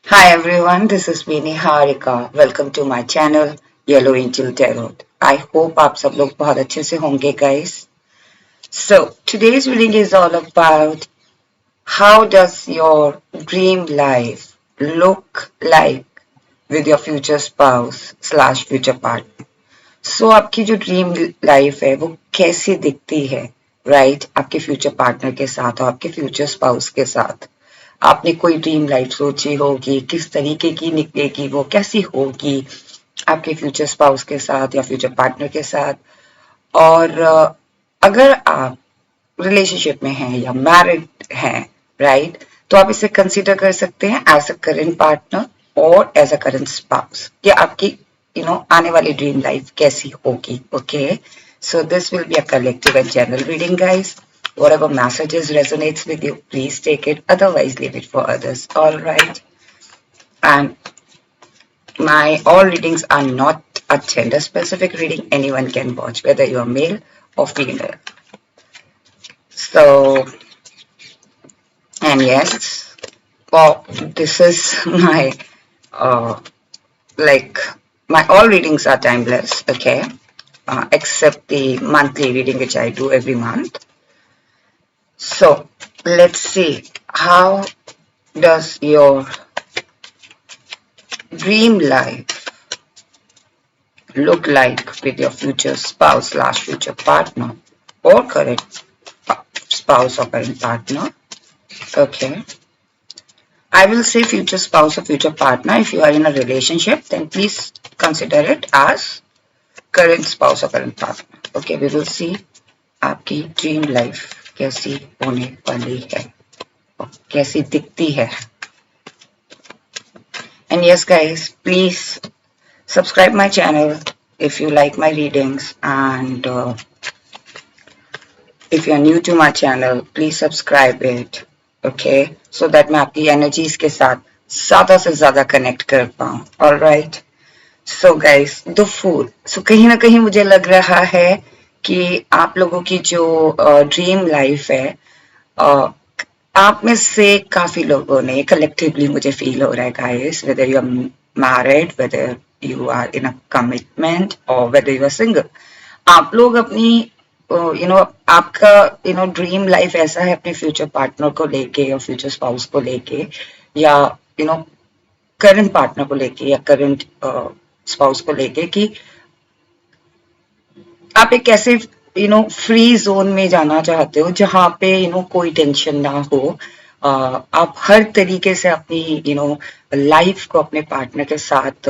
Hi everyone, this is Mini Harika. Welcome to my channel Yellow Angel Tarot. I hope आप सब लोग बहुत अच्छे से होंगे guys. So today's reading is all about how does your dream life look like with your future spouse slash future partner. So आपकी जो dream life है वो कैसी दिखती है राइट आपके फ्यूचर पार्टनर के साथ और आपके फ्यूचर स्पाउस के साथ आपने कोई ड्रीम लाइफ सोची होगी किस तरीके की निकलेगी वो कैसी होगी आपके फ्यूचर स्पाउस के साथ या फ्यूचर पार्टनर के साथ और अगर आप रिलेशनशिप में हैं या मैरिड हैं राइट तो आप इसे कंसीडर कर सकते हैं एज अ करंट पार्टनर और एज अ करंट स्पाउस कि आपकी आने वाली ड्रीम लाइफ कैसी होगी okay so this will be a collective and general reading guys whatever messages resonates with you please take it otherwise leave it for others all right and my all readings are not a gender specific reading anyone can watch whether you are male or female so and yes well this is my uh like my all readings are timeless okay except the monthly reading which I do every month so let's see how does your dream life look like with your future spouse slash future partner or current spouse or current partner okay I will say future spouse or future partner. If you are in a relationship, then please consider it as current spouse or current partner. Okay, we will see आपकी dream life कैसी होने वाली है और कैसी दिखती है. And yes, guys, please subscribe my channel if you like my readings and if you are new to my channel, please subscribe it. Okay, so that मैं आपकी एनर्जीज के साथ ज़्यादा से ज़्यादा कनेक्ट कर पाऊँ. All right. So guys, the food. So कहीं ना कहीं मुझे लग रहा है कि आप लोगों की जो ड्रीम लाइफ है आप में से काफी लोगों ने कलेक्टिवली मुझे फील हो रहा है guys whether you are married whether you are in a commitment और वेदर यू आर सिंगल आप लोग अपनी आपका ड्रीम लाइफ ऐसा है अपने फ्यूचर पार्टनर को लेके या फ्यूचर स्पाउस को लेके या करंट पार्टनर को लेके या करंट स्पाउस को लेके कि आप एक ऐसे फ्री जोन में जाना चाहते हो जहां पे कोई टेंशन ना हो आप हर तरीके से अपनी लाइफ को अपने पार्टनर के साथ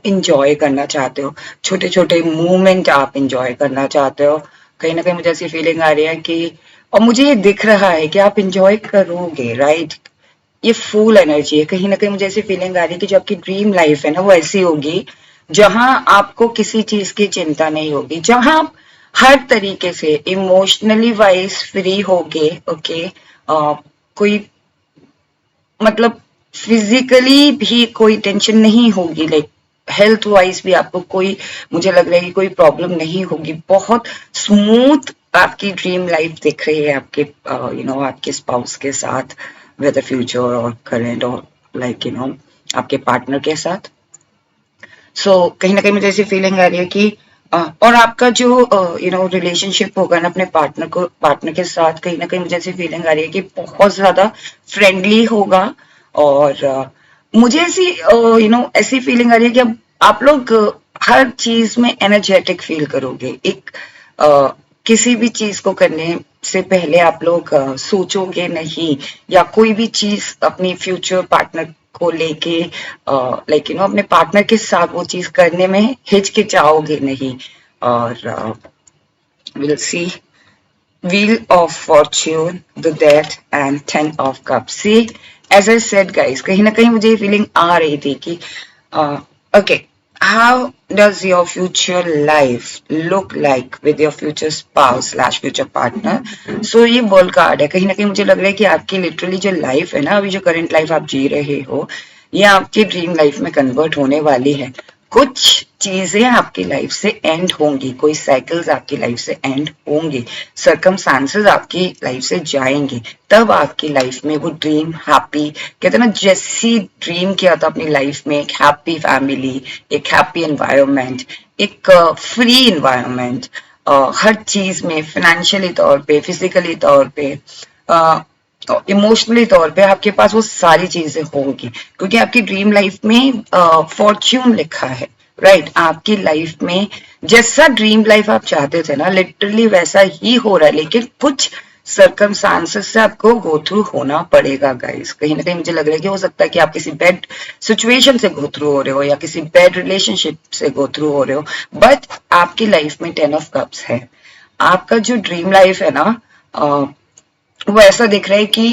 इंजॉय करना चाहते हो छोटे छोटे मूवमेंट आप इंजॉय करना चाहते हो कहीं ना कहीं मुझे ऐसी फीलिंग आ रही है कि और मुझे ये दिख रहा है कि आप इंजॉय करोगे राइट ये फुल एनर्जी है कहीं ना कहीं मुझे ऐसी फीलिंग आ रही है कि जो आपकी ड्रीम लाइफ है ना वो ऐसी होगी जहां आपको किसी चीज की चिंता नहीं होगी जहां आप हर तरीके से इमोशनली वाइज फ्री होगे ओके कोई मतलब फिजिकली भी कोई टेंशन नहीं होगी लाइक हेल्थ वाइज भी आपको कोई मुझे लग रहा है कि कोई प्रॉब्लम नहीं होगी बहुत स्मूथ आपकी ड्रीम लाइफ दिख रही है आपके आपके स्पाउस के साथ वेदर फ्यूचर और करंट और लाइक आपके पार्टनर के साथ कहीं ना कहीं मुझे ऐसी फीलिंग आ रही है कि और आपका जो रिलेशनशिप होगा ना अपने पार्टनर के साथ कहीं ना कहीं मुझे ऐसी फीलिंग आ रही है कि बहुत ज्यादा फ्रेंडली होगा और मुझे ऐसी ऐसी फीलिंग आ रही है कि अब आप लोग हर चीज में एनर्जेटिक फील करोगे एक किसी भी चीज को करने से पहले आप लोग सोचोगे नहीं या कोई भी चीज अपनी फ्यूचर पार्टनर को लेके लाइक अपने पार्टनर के साथ वो चीज करने में हिचकिचाओगे नहीं और will see Wheel of Fortune, the Death and Ten of Cups. See, as I said, guys, कहीं ना कहीं मुझे ये फीलिंग आ रही थी कि okay, how does your future life look like with your future spouse slash future partner? So ये world card है कहीं ना कहीं मुझे लग रहा है कि आपकी लिटरली जो लाइफ है ना अभी जो करंट लाइफ आप जी रहे हो ये आपकी ड्रीम लाइफ में कन्वर्ट होने वाली है कुछ चीजें आपकी लाइफ से एंड होंगी, कोई साइकिल्स आपकी लाइफ से एंड होंगे, सर्कमस्टांसेस आपकी लाइफ से जाएंगे, तब आपकी लाइफ में वो ड्रीम हैप्पी, कहते हैं ना, जैसी ड्रीम किया था अपनी लाइफ में, एक हैप्पी फैमिली, एक हैप्पी एनवायरनमेंट, एक फ्री एनवायरनमेंट, हर चीज में फाइनेंशियली तौर पे, फिजिकली तौर पे, इमोशनली तौर पे आपके पास वो सारी चीजें होंगी, क्योंकि आपकी ड्रीम लाइफ में फॉर्च्यून लिखा है, राइट। आपकी लाइफ में जैसा ड्रीम लाइफ आप चाहते थे ना, लिटरली वैसा ही हो रहा है, लेकिन कुछ सर्कमस्टांसेस से आपको गो थ्रू होना पड़ेगा गाइस। कहीं ना कहीं मुझे लग रहा है कि हो सकता है कि आप किसी बैड सिचुएशन से गो थ्रू हो रहे हो, या किसी बैड रिलेशनशिप से गो थ्रू हो रहे हो, बट आपकी लाइफ में 10 ऑफ कप्स है। आपका जो ड्रीम लाइफ है ना, वो ऐसा दिख रहा है कि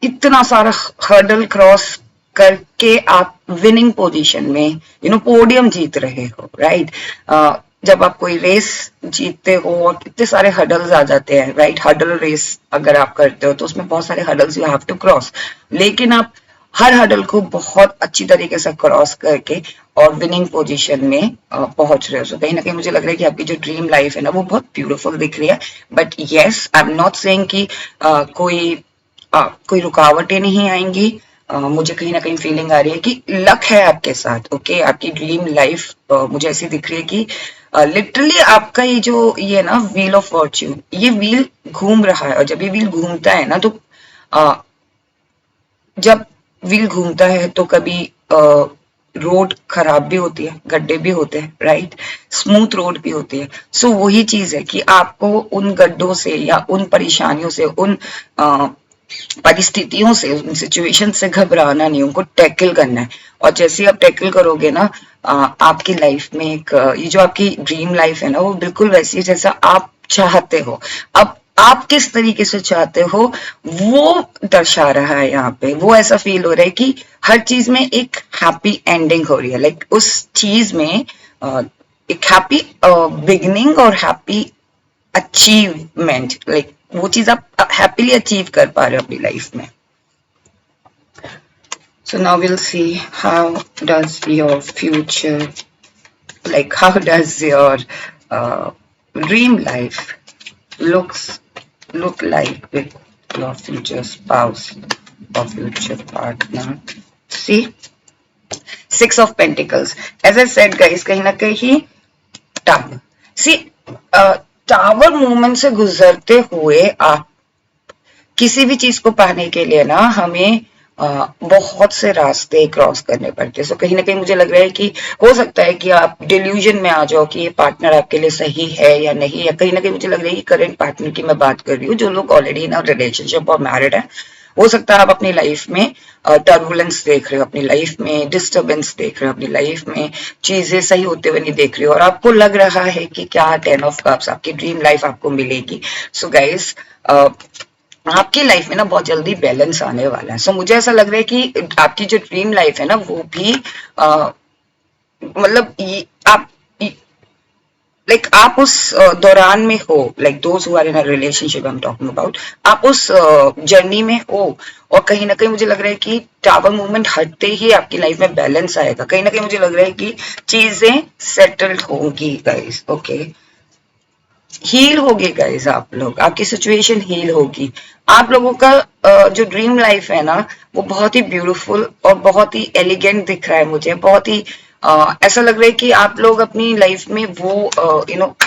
इतना सारा हर्डल क्रॉस करके आप विनिंग पोजीशन में, पोडियम जीत रहे हो, राइट। जब आप कोई रेस जीतते हो और इतने सारे हर्डल्स आ जाते हैं, राइट, हर्डल रेस अगर आप करते हो तो उसमें बहुत सारे hurdles you have to cross, लेकिन आप हर हर्डल को बहुत अच्छी तरीके से क्रॉस करके और विनिंग पोजीशन में पहुंच रहे हो। सो कहीं ना कहीं मुझे लग रहा है कि आपकी जो ड्रीम लाइफ है ना, वो बहुत ब्यूटीफुल दिख रही है। But yes, I am not saying कि कोई रुकावटें नहीं आएंगी। मुझे कहीं ना कहीं फीलिंग आ रही है कि लक है आपके साथ, ओके। आपकी ड्रीम लाइफ मुझे ऐसी दिख रही है कि लिटरली आपका ये ना व्हील ऑफ फॉर्च्यून, ये व्हील घूम रहा है, और जब ये व्हील घूमता है ना, तो जब व्हील घूमता है तो कभी रोड खराब भी होती है, गड्ढे भी होते हैं, राइट, स्मूथ रोड भी होती है। सो वही चीज है कि आपको उन गड्ढों से या उन परेशानियों से, उन परिस्थितियों से, उन सिचुएशन से घबराना नहीं, उनको टैकल करना है। और जैसे आप टैकल करोगे ना, आपकी लाइफ में एक ये जो आपकी ड्रीम लाइफ है ना, वो बिल्कुल वैसी है जैसा आप चाहते हो। अब आप किस तरीके से चाहते हो वो दर्शा रहा है यहाँ पे। वो ऐसा फील हो रहा है कि हर चीज में एक हैप्पी एंडिंग हो रही है, लाइक उस चीज में एक हैप्पी बिगिनिंग और हैप्पी अचीवमेंट, लाइक वो चीज आप हैप्पीली अचीव कर पा रहे हो अपनी लाइफ में। So now we'll see how does your future, like how does your dream life look like with your future spouse or future partner. See, 6 of Pentacles. As I said guys, कहीं ना कहीं tub, see, tower movement से गुजरते हुए आप किसी भी चीज को पाने के लिए ना हमें बहुत से रास्ते क्रॉस करने पड़ते हैं। सो कहीं ना कहीं मुझे लग रहा है कि हो सकता है कि आप डिल्यूजन में आ जाओ कि ये पार्टनर आपके लिए सही है या नहीं, या कहीं ना कहीं मुझे लग रहा है कि करंट पार्टनर की मैं बात कर रही हूँ, जो लोग ऑलरेडी इन रिलेशनशिप और मैरिड है। हो सकता है आप अपनी लाइफ में टर्बुलेंस देख रहे हो, अपनी लाइफ में डिस्टर्बेंस देख रहे हो, अपनी लाइफ में चीजें सही होते हुए नहीं देख रहे हो, और आपको लग रहा है कि क्या 10 ऑफ कप्स आपकी ड्रीम लाइफ आपको मिलेगी। सो गाइस, आपकी लाइफ में ना बहुत जल्दी बैलेंस आने वाला है। सो मुझे ऐसा लग रहा है कि आपकी जो ड्रीम लाइफ है ना, वो भी मतलब आप लाइक आप उस दौरान में हो, like those who are in a relationship I am talking about, आप उस जर्नी में हो, और कहीं ना कहीं मुझे लग रहा है कि टावर मूवमेंट हटते ही आपकी लाइफ में बैलेंस आएगा। कहीं ना कहीं मुझे लग रहा है कि चीजें सेटल्ड होंगी गाइस, ओके। हील होगी गाइस, आप लोग, आपकी सिचुएशन हील होगी। आप लोगों का जो ड्रीम लाइफ है ना, वो बहुत ही ब्यूटीफुल और बहुत ही एलिगेंट दिख रहा है मुझे। बहुत ही ऐसा लग रहा है कि आप लोग अपनी लाइफ में वो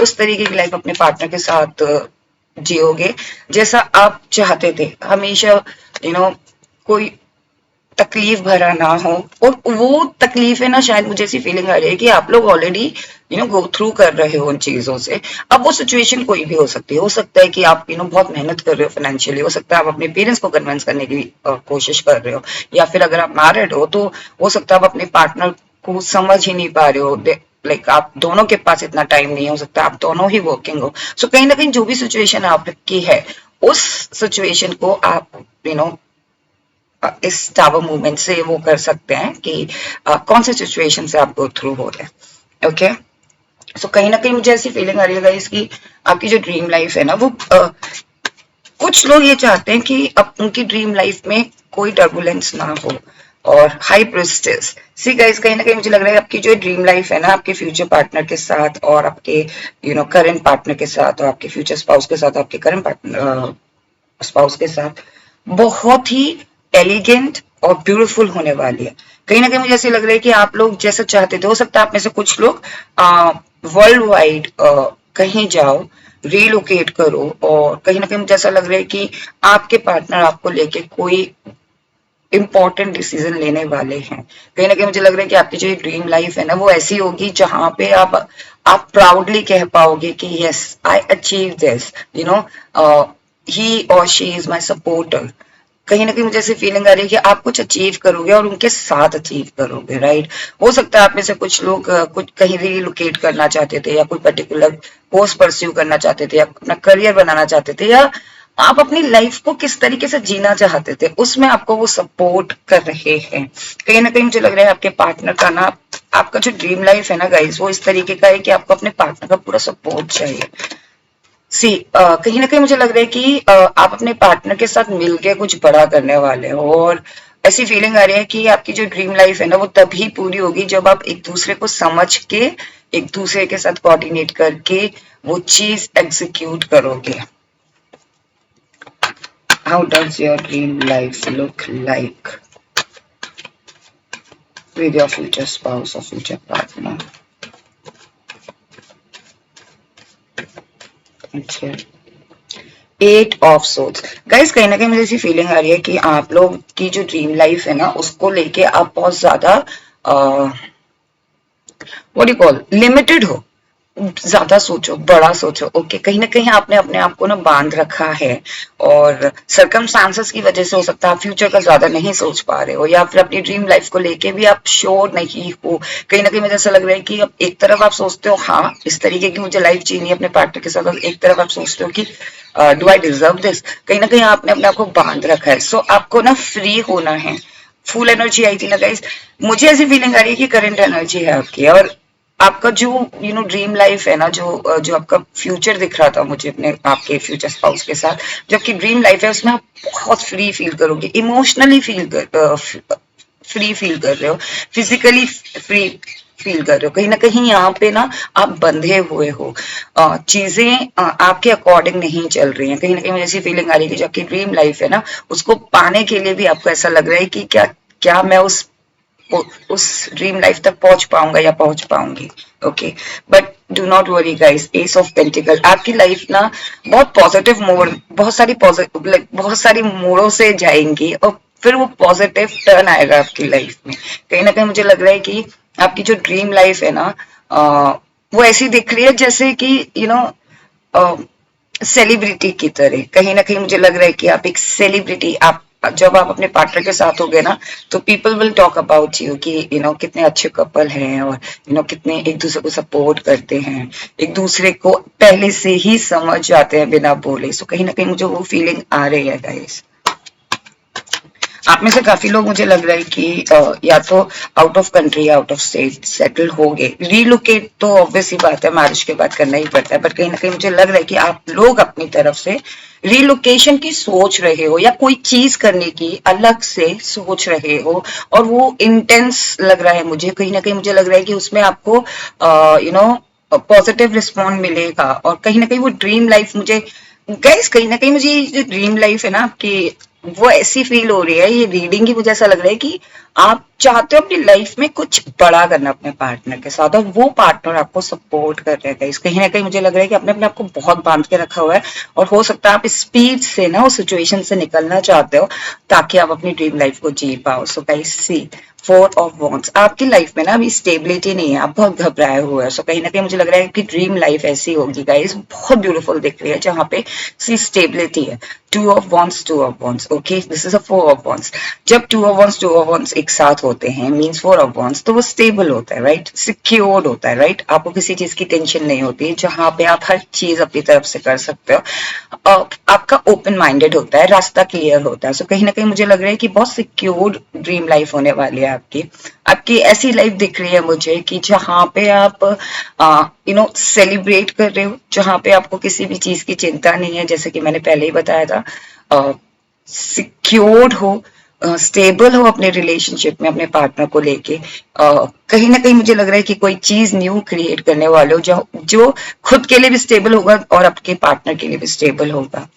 उस तरीके की लाइफ अपने पार्टनर के साथ जियोगे जैसा आप चाहते थे हमेशा। कोई तकलीफ भरा ना हो, और वो तकलीफ है ना, शायद मुझे ऐसी फीलिंग आ रही है कि आप लोग ऑलरेडी गो थ्रू कर रहे हो उन चीजों से। अब वो सिचुएशन कोई भी हो सकती है। हो सकता है कि आप बहुत मेहनत कर रहे हो फाइनेंशियली, हो सकता है आप अपने पेरेंट्स को कन्विंस करने की कोशिश कर रहे हो, या फिर अगर आप मैरिड हो तो हो सकता है आप अपने पार्टनर को समझ ही नहीं पा रहे हो, लाइक आप दोनों के पास इतना टाइम नहीं हो सकता, आप दोनों ही वर्किंग हो। सो कहीं ना कहीं जो भी सिचुएशन आपकी है, उस सिचुएशन को आप इस टावर मूवमेंट से वो कर सकते हैं कि कौन से सिचुएशन से आप गो थ्रू हो रहे हैं, ओके। सो कहीं ना कहीं मुझे ऐसी फीलिंग आ रही है इसकी आपकी जो ड्रीम लाइफ है ना, वो कुछ लोग ये चाहते हैं कि अब उनकी ड्रीम लाइफ में कोई टर्बुलेंस ना हो। और हाई प्रिस्टेस, सी गाइस, कहीं ना कहीं मुझे लग रहा है आपकी जो ड्रीम लाइफ है ना आपके फ्यूचर पार्टनर के साथ और आपके करंट पार्टनर के साथ और आपके फ्यूचर स्पाउस के साथ, आपके करंट पार्टनर स्पाउस के साथ बहुत ही एलिगेंट और ब्यूटीफुल होने वाली है। कहीं ना कहीं मुझे ऐसे लग रहा है कि आप लोग जैसा चाहते थे, हो सकता है आप में से कुछ लोग वर्ल्ड वाइड कहीं जाओ, रिलोकेट करो, और कहीं ना कहीं मुझे ऐसा लग रहा है कि आपके पार्टनर आपको लेके कोई इंपॉर्टेंट डिसीजन लेने वाले हैं। कहीं ना कहीं मुझे लग रहा है कि आपकी जो ड्रीम लाइफ है ना वो ऐसी होगी जहां पे आप प्राउडली कह पाओगे कि यस, आई अचीव दिस, ही और शी इज माई सपोर्टर। कहीं ना कहीं मुझे ऐसी फीलिंग आ रही है कि आप कुछ अचीव करोगे और उनके साथ अचीव करोगे, राइट। हो सकता है आप में से कुछ लोग कुछ कहीं रिलोकेट करना चाहते थे, या कोई पर्टिकुलर कोर्स परस्यू करना चाहते थे, या अपना करियर बनाना चाहते थे, या आप अपनी लाइफ को किस तरीके से जीना चाहते थे उसमें आपको वो सपोर्ट कर रहे हैं। कहीं ना कहीं मुझे लग रहा है आपके पार्टनर का ना, आपका जो ड्रीम लाइफ है ना गाइस, वो इस तरीके का है कि आपको अपने पार्टनर का पूरा सपोर्ट चाहिए। सी कहीं ना कहीं मुझे लग रहा है कि आप अपने पार्टनर के साथ मिलके कुछ बड़ा करने वाले हो, और ऐसी फीलिंग आ रही है कि आपकी जो ड्रीम लाइफ है ना वो तभी पूरी होगी जब आप एक दूसरे को समझ के, एक दूसरे के साथ कोऑर्डिनेट करके वो चीज एग्जीक्यूट करोगे। How does your dream life look like with your future spouse or future partner? अच्छा, 8 of Swords, गाइस कहीं ना कहीं मुझे ऐसी फीलिंग आ रही है कि आप लोग की जो ड्रीम लाइफ है ना उसको लेके आप बहुत ज्यादा व्हाट यू कॉल लिमिटेड हो, ज्यादा सोचो, बड़ा सोचो। ओके, कहीं ना कहीं आपने अपने आप को ना बांध रखा है, और सरकमस्टांसेस की वजह से हो सकता है आप फ्यूचर का ज्यादा नहीं सोच पा रहे हो, या फिर अपनी ड्रीम लाइफ को लेके भी आप श्योर नहीं हो। कहीं ना कहीं मुझे ऐसा लग रहा है कि अब एक तरफ आप सोचते हो हाँ इस तरीके की मुझे लाइफ जीनी है अपने पार्टनर के साथ, और एक तरफ आप सोचते हो कि डू आई डिजर्व दिस। कहीं ना कहीं आपने अपने आप को बांध रखा है। सो आपको ना फ्री होना है। फुल एनर्जी आई थी ना गाइस, मुझे ऐसी फीलिंग आ रही है कि करंट एनर्जी है आपकी, और आपका जो ड्रीम लाइफ है ना, जो आपका फ्यूचर दिख रहा था मुझे अपने आपके फ्यूचर स्पाउस के साथ, जो आपकी ड्रीम लाइफ है उसमें आप बहुत फ्री फील करोगे, इमोशनली फ्री फील कर रहे हो, फिजिकली फ्री फील कर रहे हो। कहीं ना कहीं यहाँ पे ना आप बंधे हुए हो, चीजें आपके अकॉर्डिंग नहीं चल रही हैं। कहीं ना कहीं मुझे ऐसी फीलिंग आ रही है कि जो आपकी ड्रीम लाइफ है ना उसको पाने के लिए भी आपको ऐसा लग रहा है कि क्या क्या मैं उस ड्रीम लाइफ तक पहुंच पाऊंगा या पहुंच पाऊंगी। Okay, but do not worry guys, S of pentacle आपकी लाइफ ना बहुत पॉजिटिव मोड, बहुत सारी मोड़ों से जाएंगी, और फिर वो पॉजिटिव टर्न आएगा आपकी लाइफ में। कहीं ना कहीं मुझे लग रहा है कि आपकी जो ड्रीम लाइफ है ना वो ऐसी दिख रही है जैसे कि सेलिब्रिटी की तरह। कहीं ना कहीं मुझे लग रहा है कि आप एक सेलिब्रिटी, आप जब आप अपने पार्टनर के साथ होगे ना तो people will talk about you कि कितने अच्छे कपल हैं, और कितने एक दूसरे को सपोर्ट करते हैं, एक दूसरे को पहले से ही समझ जाते हैं बिना बोले। सो कहीं ना कहीं मुझे वो फीलिंग आ रही है गाइस। आप में से काफी लोग मुझे लग रहा है कि या तो out of country, out of state settle हो गए। रीलोकेट तो ऑब्वियस ही बात है, मैरिज के बाद करना ही पड़ता है, बट कहीं ना कहीं मुझे लग रहा है कि आप लोग अपनी तरफ से रीलोकेशन की सोच रहे हो, या कोई चीज करने की अलग से सोच रहे हो, और वो इंटेंस लग रहा है मुझे। कहीं ना कहीं मुझे लग रहा है कि उसमें आपको पॉजिटिव रिस्पॉन्ड मिलेगा, और कहीं ना कहीं वो ड्रीम लाइफ मुझे गाइस, कहीं ना कहीं मुझे जो ड्रीम लाइफ है ना आपकी वो ऐसी फील हो रही है, ये रीडिंग की मुझे ऐसा लग रहा है कि आप चाहते हो अपनी लाइफ में कुछ बड़ा करना अपने पार्टनर के साथ, और वो पार्टनर आपको सपोर्ट कर रहा है। कहीं ना कहीं मुझे लग रहा है कि आपने अपने आपको बहुत बांध के रखा हुआ है, और हो सकता है आप स्पीड से ना उस सिचुएशन से निकलना चाहते हो ताकि आप अपनी ड्रीम लाइफ को जी पाओ। So guys see 4 of Wands, आपकी लाइफ में ना अभी स्टेबिलिटी नहीं है, आप बहुत घबराए हुए हैं। सो कहीं ना कहीं मुझे लग रहा है कि ड्रीम लाइफ ऐसी होगी गाइस, बहुत ब्यूटीफुल दिख रही है जहां पे सी स्टेबिलिटी है। 2 of Wands, 2 of Wands, okay, this is a 4 of Wands। जब 2 of Wands, 2 of Wands एक साथ होते हैं मीन्स 4 of Wands, तो वो स्टेबल होता है, राइट, सिक्योर्ड होता है, राइट। आपको किसी चीज की टेंशन नहीं होती, जहां पे आप हर चीज अपनी तरफ से कर सकते हो। आपका ओपन माइंडेड होता है, रास्ता क्लियर होता है। सो कहीं ना कहीं मुझे लग रहा है कि बहुत सिक्योर ड्रीम लाइफ होने वाली है आपकी। आपकी ऐसी लाइफ दिख रही है मुझे कि जहां पे आप सेलिब्रेट कर रहे हो, जहां पे आपको किसी भी चीज की चिंता नहीं है, जैसे कि मैंने पहले ही बताया था, सिक्योर्ड हो, और कहीं ना कहीं मुझे लग रहा है कि बहुत स्टेबल हो अपने रिलेशनशिप में अपने पार्टनर को लेके, कहीं ना कहीं मुझे लग रहा है कि कोई चीज न्यू क्रिएट करने वाले हो जो जो खुद के लिए भी स्टेबल होगा और आपके पार्टनर के लिए भी स्टेबल होगा।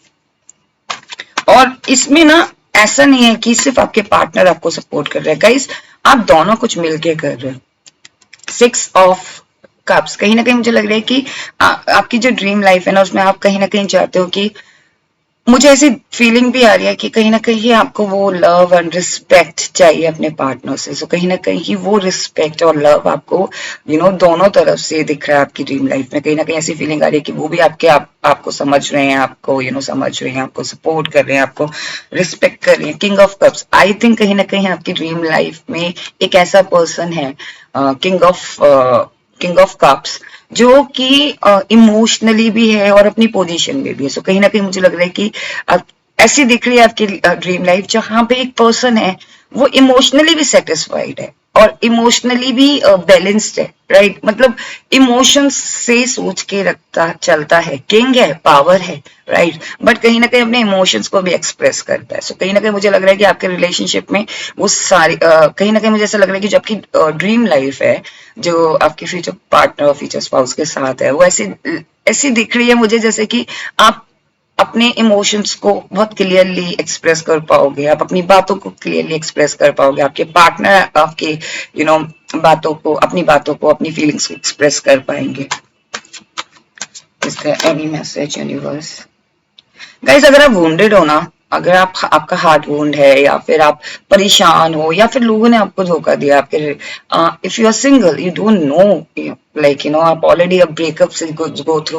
और इसमें ना ऐसा नहीं है कि सिर्फ आपके पार्टनर आपको सपोर्ट कर रहे हैं गाइस, आप दोनों कुछ मिलके कर रहे हो। 6 ऑफ कप्स, कहीं ना कहीं मुझे लग रहा है कि आपकी जो ड्रीम लाइफ है ना उसमें आप कहीं ना कहीं चाहते हो कि, मुझे ऐसी फीलिंग भी आ रही है कि कहीं ना कहीं आपको वो लव एंड रिस्पेक्ट चाहिए अपने पार्टनर से। सो कहीं ना कहीं वो रिस्पेक्ट और लव आपको दोनों तरफ से दिख रहा है आपकी ड्रीम लाइफ में। कहीं ना कहीं ऐसी फीलिंग आ रही है कि वो भी आपको समझ रहे हैं, आपको समझ रहे हैं, आपको सपोर्ट कर रहे हैं, आपको रिस्पेक्ट कर रहे हैं। King of cups, I think कहीं ना कहीं आपकी ड्रीम लाइफ में एक ऐसा पर्सन है, किंग ऑफ कप्स, जो कि इमोशनली भी है और अपनी पोजीशन में भी है। सो कहीं ना कहीं मुझे लग रहा है कि ऐसी दिख रही है आपकी ड्रीम लाइफ जहां पे एक पर्सन है वो इमोशनली भी सेटिस्फाइड है और इमोशनली भी बैलेंस्ड है, राइट। मतलब इमोशंस से सोच के रखता चलता है, किंग है, पावर है, राइट, बट कहीं ना कहीं अपने इमोशंस को भी एक्सप्रेस करता है। सो कहीं ना कहीं मुझे लग रहा है कि आपके रिलेशनशिप में वो सारी कहीं ना कहीं मुझे ऐसा लग रहा है कि जो आपकी ड्रीम लाइफ है, जो आपकी फ्यूचर पार्टनर और फ्यूचर स्पाउस के साथ है, वो ऐसी ऐसी दिख रही है मुझे जैसे कि आप अपने इमोशंस को बहुत क्लियरली एक्सप्रेस कर पाओगे, आप अपनी बातों को क्लियरली एक्सप्रेस कर पाओगे, आपके पार्टनर आपके बातों को, अपनी फीलिंग्स को एक्सप्रेस कर पाएंगे। Is there any message universe? Guys, अगर आप वुंडेड हो ना, अगर आपका हार्ट वुंड है, या फिर आप परेशान हो, या फिर लोगों ने आपको धोखा दिया, आपके if you are single, you don't know, like आप ऑलरेडी अब ब्रेकअप से गो थ्रू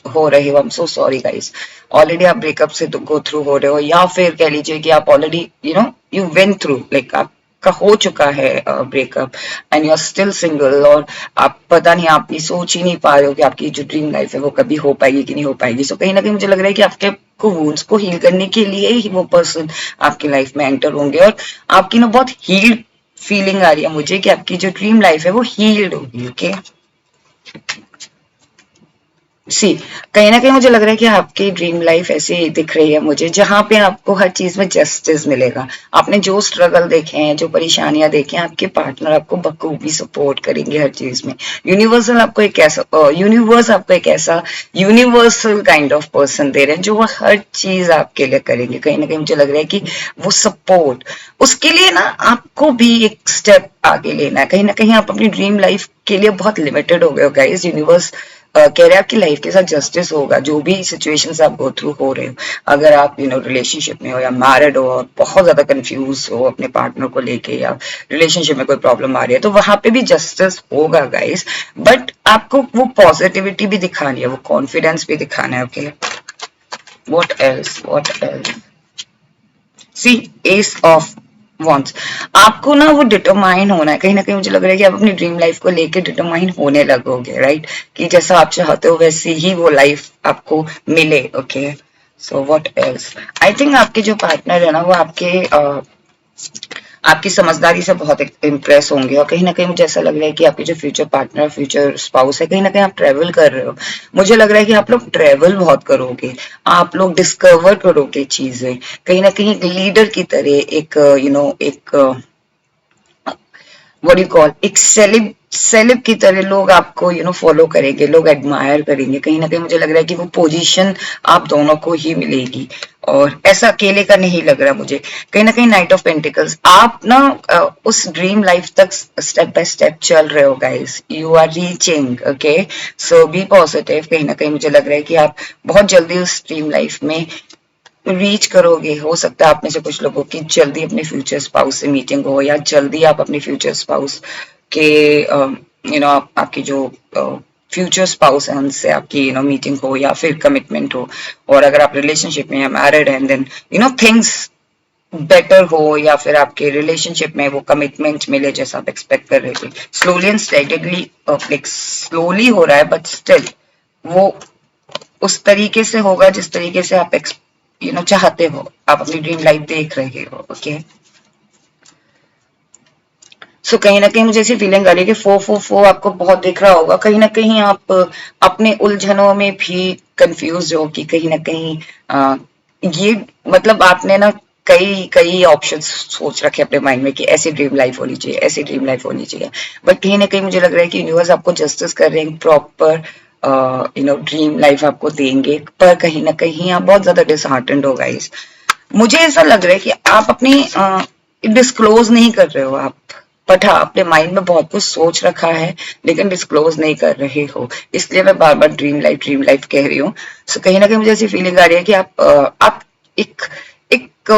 हो रहे हो, I am so sorry guys, already आप ब्रेकअप से गो थ्रू हो रहे हो, या फिर कह लीजिए कि आप already you went through, like आप का हो चुका है breakup and you are still single, और आप पता नहीं, आप ये सोच ही नहीं पा रहे हो कि आपकी जो ड्रीम लाइफ है वो कभी हो पाएगी कि नहीं हो पाएगी। सो कहीं ना कहीं मुझे लग रहा है कि आपके को वुंड्स को हील करने के लिए ही वो पर्सन आपकी लाइफ में एंटर होंगे, और आपकी बहुत हील्ड फीलिंग आ रही है मुझे कि आपकी जो ड्रीम लाइफ है वो हील्ड होगी। ओके, कहीं ना कहीं मुझे लग रहा है कि आपकी ड्रीम लाइफ ऐसी दिख रही है मुझे जहां पे आपको हर चीज में जस्टिस मिलेगा। आपने जो स्ट्रगल देखे हैं, जो परेशानियां देखी हैं, आपके पार्टनर आपको बखूबी सपोर्ट करेंगे हर चीज में। यूनिवर्स आपको एक ऐसा यूनिवर्सल काइंड ऑफ पर्सन दे रहे हैं जो वो हर चीज आपके लिए करेंगे। कहीं ना कहीं मुझे लग रहा है कि वो सपोर्ट, उसके लिए ना आपको भी एक स्टेप आगे लेना है। कहीं ना कहीं आप अपनी ड्रीम लाइफ के लिए बहुत लिमिटेड हो गए हो गाइस। यूनिवर्स कह रहे हैं आपकी लाइफ के साथ जस्टिस होगा, जो भी सिचुएशंस आप गो थ्रू हो रहे हो। अगर आप रिलेशनशिप में हो या मैरिड हो और बहुत ज्यादा कंफ्यूज हो अपने पार्टनर को लेके, या रिलेशनशिप में कोई प्रॉब्लम आ रही है, तो वहां पे भी जस्टिस होगा गाइस, बट आपको वो पॉजिटिविटी भी दिखानी है, वो कॉन्फिडेंस भी दिखाना है। Okay, what else? See, ace of wands, आपको ना वो डिटरमाइन होना है। कहीं ना कहीं मुझे लग रहा है कि आप अपनी ड्रीम लाइफ को लेके डिटरमाइन होने लगोगे, राइट, कि जैसा आप चाहते हो वैसे ही वो लाइफ आपको मिले। Okay, so what else? I think आपके जो पार्टनर है ना वो आपकी समझदारी से बहुत इम्प्रेस होंगे, और कहीं ना कहीं मुझे ऐसा लग रहा है कि आपके जो फ्यूचर पार्टनर, फ्यूचर स्पाउस है, कहीं ना कहीं आप ट्रेवल कर रहे हो। मुझे लग रहा है कि आप लोग ट्रेवल बहुत करोगे, आप लोग डिस्कवर करोगे चीजें, कहीं ना कहीं एक लीडर की तरह, एक एक व्हाट यू कॉल, एक सेलिब की तरह लोग आपको फॉलो करेंगे, लोग एडमायर करेंगे। कहीं ना कहीं मुझे लग रहा है कि वो पोजीशन आप दोनों को ही मिलेगी, और ऐसा अकेले का नहीं लग रहा मुझे। कहीं ना कहीं नाइट ऑफ पेंटिकल्स, आप ना उस ड्रीम लाइफ तक स्टेप बाय स्टेप चल रहे हो guys, you are reaching. Okay, so be positive. कहीं ना कहीं मुझे लग रहा है कि आप बहुत जल्दी उस ड्रीम लाइफ में रीच करोगे। हो सकता है आप में से कुछ लोगों की जल्दी अपने फ्यूचर स्पाउस से मीटिंग हो, या जल्दी आप अपने फ्यूचर स्पाउस के आपकी जो फ्यूचर स्पाउस है उनसे आपकी मीटिंग हो, या फिर कमिटमेंट हो। और अगर आप रिलेशनशिप में या मैरिड हैं, देन थिंग्स बेटर हो, या फिर आपके रिलेशनशिप में वो कमिटमेंट मिले जैसा आप एक्सपेक्ट कर रहे थे। Slowly and steadily, like slowly हो रहा है, बट स्टिल वो उस तरीके से होगा जिस तरीके से आप चाहते हो, आप अपनी ड्रीम लाइफ देख रहे हो। ओके, सो कहीं ना कहीं मुझे ऐसी फीलिंग आ रही है कि 444 आपको बहुत दिख रहा होगा। कहीं ना कहीं आप अपने उलझनों में भी कंफ्यूज हो कि कहीं ना कहीं ये मतलब आपने ना कई कई ऑप्शंस सोच रखे अपने माइंड में कि ऐसी ड्रीम लाइफ होनी चाहिए, ऐसी ड्रीम लाइफ होनी चाहिए, बट कहीं ना कहीं मुझे लग रहा है कि यूनिवर्स आपको जस्टिस कर रहे हैं, प्रॉपर ड्रीम लाइफ आपको देंगे, पर कहीं ना कहीं आप बहुत ज्यादा डिसहार्टेंड हो गाइस। मुझे ऐसा लग रहा है कि आप अपनी डिस्क्लोज नहीं कर रहे हो आप, बट हाँ अपने माइंड में बहुत कुछ सोच रखा है लेकिन डिस्क्लोज नहीं कर रहे हो, इसलिए मैं बार बार ड्रीम लाइफ कह रही हूँ। सो कहीं ना कहीं मुझे ऐसी फीलिंग आ रही है कि आप एक एक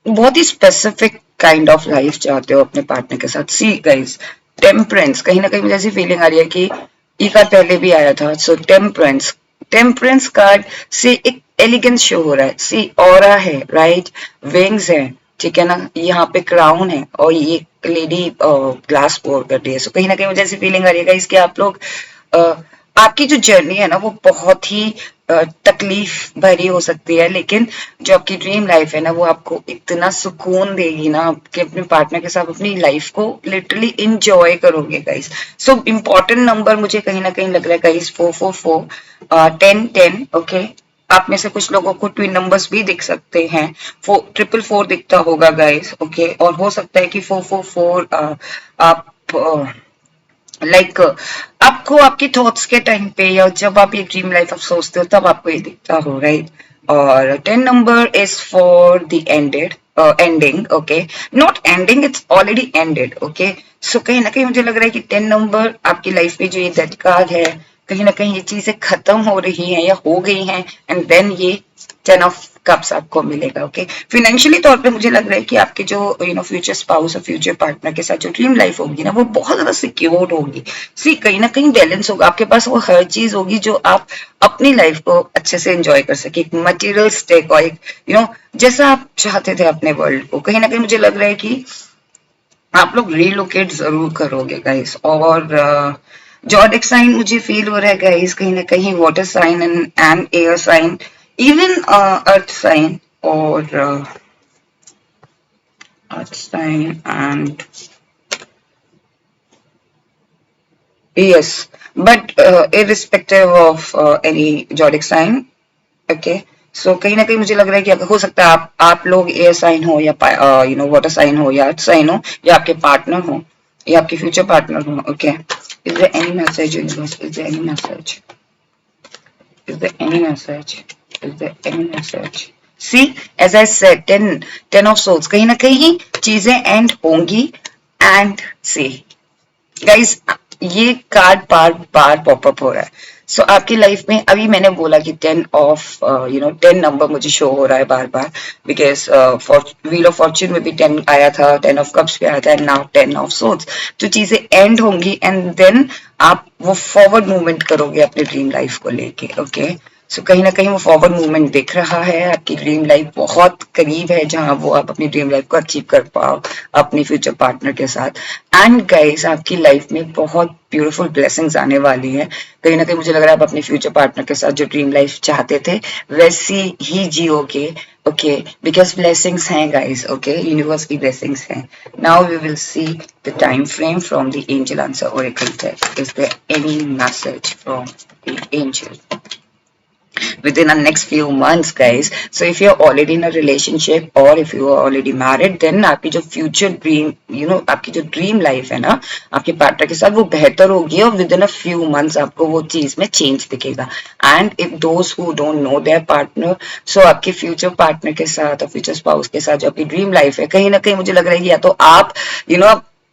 बहुत ही स्पेसिफिक काइंड ऑफ लाइफ चाहते हो अपने पार्टनर के साथ। सी गाइस, टेम्परेंस, कहीं ना कहीं मुझे ऐसी फीलिंग आ रही है कि ई कार्ड पहले भी आया था। सो टेम्परेंस, टेम्परेंस कार्ड से एक एलिगेंस शो हो रहा है। सी ऑरा है, राइट, विंग्स है, ठीक है ना, यहाँ पे क्राउन है और ये लेडी ग्लास पोर कर रही है। सो कहीं ना कहीं मुझे ऐसी फीलिंग आ रही है इसके आप लोग आपकी जो जर्नी है ना वो बहुत ही तकलीफ भरी हो सकती है, लेकिन जो आपकी ड्रीम लाइफ है ना वो आपको इतना सुकून देगी ना कि अपने पार्टनर के साथ अपनी लाइफ को लिटरली इंजॉय करोगे गाइस। सो इम्पोर्टेंट नंबर मुझे कहीं ना कहीं लग रहा है गाइस 444, 1010, ओके। आप में से कुछ लोगों को ट्विन नंबर्स भी दिख सकते हैं, 444 दिखता होगा गाइस, ओके। और हो सकता है कि 444 आप आपको आपके थॉट्स के टाइम पे या जब आप ये ड्रीम लाइफ आप सोचते हो तब आपको ये दिखता हो, राइट। और 10 number is for the ended ending, okay, not ending, it's already ended, okay. So कहीं ना कहीं मुझे लग रहा है कि 10 नंबर आपकी लाइफ में जो ये झटका है, कहीं ना कहीं ये चीजें खत्म हो रही हैं या हो गई हैं, एंड देन ये 10 ऑफ कप्स आपको मिलेगा, ओके। फाइनेंशियली तौर पे मुझे लग रहा है कि आपके जो फ्यूचर स्पाउस और फ्यूचर पार्टनर के साथ जो ड्रीम लाइफ होगी ना वो बहुत ज्यादा सिक्योर्ड होगी। सी कहीं ना कहीं बैलेंस होगा, आपके पास वो हर चीज होगी जो आप अपनी लाइफ को अच्छे से एंजॉय कर सके, एक मटेरियल स्टेक और एक जैसा आप चाहते थे अपने वर्ल्ड को। कहीं ना कहीं मुझे लग रहा है कि आप लोग रिलोकेट जरूर करोगे गाइस। और जॉडिक साइन मुझे फील हो रहा है गाइस, कहीं ना कहीं water sign and air sign, even earth sign और earth sign and yes, but irrespective of any zodiac sign, okay, so कहीं ना कहीं मुझे लग रहा है कि हो सकता है आप लोग एयर साइन हो या वाटर साइन हो या अर्थ साइन हो या आपके पार्टनर हो या आपके फ्यूचर पार्टनर हो, okay. Is there any message universe, is there any message, is there any message, is there any message? See as I said 10 of souls, कहीं ना कहीं चीजें एंड होंगी। एंड सी गाइस, ये कार्ड बार बार pop up हो रहा है। सो आपकी लाइफ में अभी मैंने बोला कि 10 ऑफ 10 नंबर मुझे शो हो रहा है बार बार, बिकॉज व्हील ऑफ फॉर्च्यून में भी 10 आया था, 10 ऑफ कप्स भी आया था, एंड नाउ 10 ऑफ सोर्ड्स। तो चीजें एंड होंगी एंड देन आप वो फॉरवर्ड मूवमेंट करोगे अपनी ड्रीम लाइफ को लेके, ओके। सो कहीं ना कहीं वो फॉरवर्ड मूवमेंट दिख रहा है, आपकी ड्रीम लाइफ बहुत करीब है जहां वो आप अपनी ड्रीम लाइफ को अचीव कर पाओ अपने फ्यूचर पार्टनर के साथ। एंड गाइस, आपकी लाइफ में बहुत ब्यूटीफुल ब्लेसिंग्स आने वाली है। कहीं ना कहीं मुझे लग रहा है आप अपने फ्यूचर पार्टनर के साथ जो ड्रीम लाइफ चाहते थे वैसी ही जियोगे, ओके, बिकॉज ब्लेसिंग्स हैं गाइस, ओके, यूनिवर्स की ब्लेसिंग्स हैं। Now we will see the time frame from the angel answer oracle deck. Is there any message from the angel within the next few months guys? So if you're already in a relationship or if you are already married, then आपकी जो future dream आपकी जो dream life है ना आपके partner के साथ वो बेहतर होगी और within a few months आपको वो चीज में change दिखेगा। And if those who don't know their partner, so आपके future partner के साथ और future spouse के साथ जो आपकी dream life है, कहीं ना कहीं मुझे लग रहा है कि या तो आप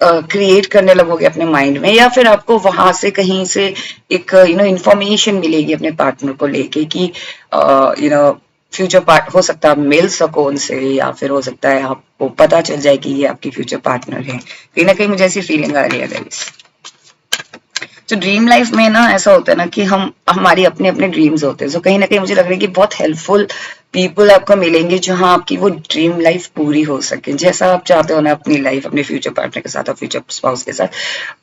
क्रिएट करने लगोगे अपने माइंड में या फिर आपको वहां से कहीं से एक इंफॉर्मेशन मिलेगी अपने पार्टनर को लेके कि फ्यूचर पार्ट हो सकता है आप मिल सको उनसे या फिर हो सकता है आपको पता चल जाए कि ये आपकी फ्यूचर पार्टनर है। कहीं ना कहीं मुझे ऐसी फीलिंग आ रही है गाइस। तो ड्रीम लाइफ में ना ऐसा होता है ना कि हमारी अपने अपने ड्रीम्स होते हैं। तो कहीं ना कहीं मुझे लग रहा है कि बहुत हेल्पफुल पीपल आपको मिलेंगे जहां आपकी वो ड्रीम लाइफ पूरी हो सके, जैसा आप चाहते हो ना अपनी लाइफ अपने फ्यूचर पार्टनर के साथ और फ्यूचर स्पाउस के साथ,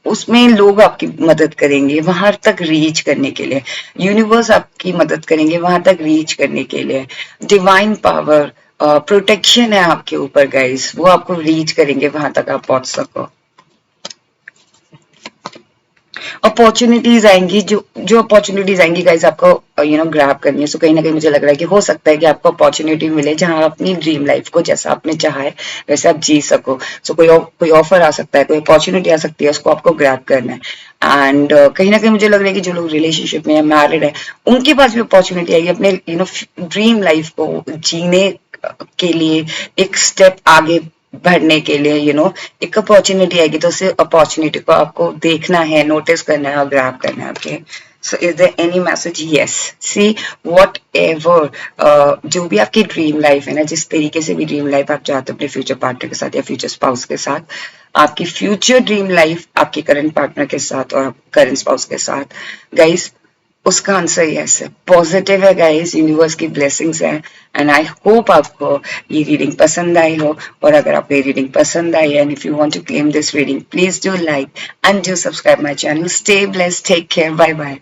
उसमें लोग आपकी मदद करेंगे वहां तक रीच करने के लिए। यूनिवर्स आपकी मदद करेंगे वहां तक रीच करने के लिए। डिवाइन पावर प्रोटेक्शन है आपके ऊपर गाइस, वो आपको रीच करेंगे वहां तक आप पहुंच सको। अपॉर्चुनिटीज आएंगी, जो जो अपॉर्चुनिटीज आएंगी गाइस आपको ग्रैब करनी है। सो कहीं ना कहीं मुझे लग रहा है कि हो सकता है कि आपको अपॉर्चुनिटी मिले जहां आप अपनी ड्रीम लाइफ को जैसा आपने चाहा है वैसे आप जी सको। सो कोई ऑफर आ सकता है, कोई अपॉर्चुनिटी आ सकती है, उसको आपको ग्रैब करना है। एंड कहीं ना कहीं मुझे लग रहा है कि जो लोग रिलेशनशिप में है, मैरिड है, उनके पास भी अपॉर्चुनिटी आएगी अपने ड्रीम लाइफ को जीने के लिए, एक स्टेप आगे बढ़ने के लिए एक अपॉर्चुनिटी आएगी, तो उस अपॉर्चुनिटी को आपको देखना है, नोटिस करना है और ग्रैब करना है। Okay, so is there any message? Yes, see whatever, जो भी आपकी ड्रीम लाइफ है ना, जिस तरीके से भी ड्रीम लाइफ आप चाहते हो अपने फ्यूचर पार्टनर के साथ या फ्यूचर स्पाउस के साथ, आपकी फ्यूचर ड्रीम लाइफ आपके करंट पार्टनर के साथ और करंट स्पाउस के साथ, गाइस उसका आंसर यस है, पॉजिटिव है गाइस, यूनिवर्स की ब्लेसिंग्स है। एंड आई होप आपको ये रीडिंग पसंद आई हो, और अगर आपको ये रीडिंग पसंद आई and if you want to claim this reading, please do like and do subscribe my channel. Stay blessed, take care, bye bye.